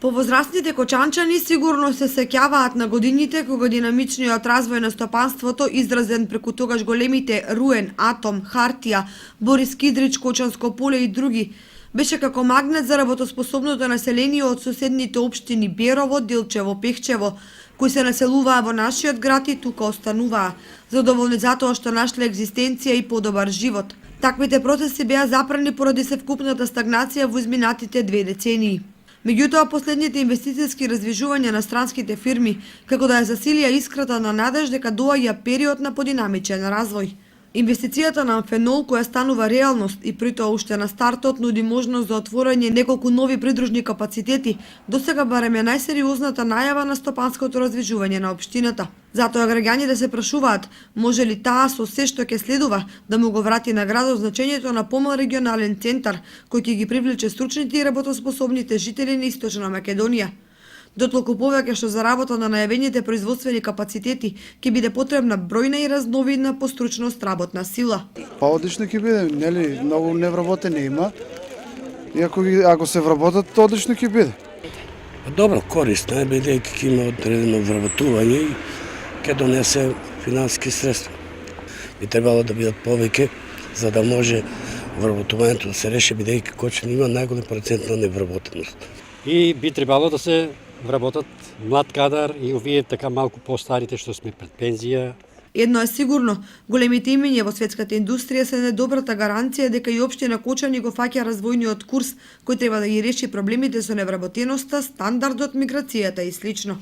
Повозрастните кочанчани сигурно се сеќаваат на годините кога динамичниот развој на стопанството, изразен преку тогаш големите Руен, Атом, Хартија, Борис Кидрич, Кочанско поле и други, беше како магнет за работоспособното население од соседните општини Берово, Делчево, Пехчево, кои се населуваа во нашиот град и тука остануваа, задоволни затоа што нашле екзистенција и подобар живот. Таквите процеси беа запрани поради севкупната стагнација во изминатите 2 децении. Меѓутоа, последните инвестицијски развижувања на странските фирми, како да ја засилија искрата на надеж дека доаѓа период на подинамичен развој. Инвестицијата на Амфенол, која станува реалност и притоа уште на стартот нуди можност за отворање неколку нови придружни капацитети, досега барем е најсериозната најава на стопанското развижување на општината. Затоа граѓаните се прашуваат, може ли таа со се што ќе следува да му го врати на градот значењето на помал регионален центар кој ќе ги привлече стручните и работоспособните жители на Источна Македонија. Дотлку повеќе што за работа на најавените производствени капацитети ќе биде потребна бројна и разновидна по стручност работна сила. Па одлично ќе биде, нели, многу невработени има. И ако се вработат, одлично ќе биде. Добро, корисно е, бидејќи ќе има одредено вработување и ќе донесе финансиски средства. Би требало да бидат повеќе, за да може вработувањето да се реши, бидејќи Кочани има најголем процент на невработеност. И би требало да се вработат млад кадар и овие така малку постарите што сме пред пензија. Едно е сигурно, големите имиња во светската индустрија се недобрата гаранција дека и општина Кочани го фаќа развојниот курс кој треба да ги реши проблемите со невработеноста, стандардот, миграцијата и слично.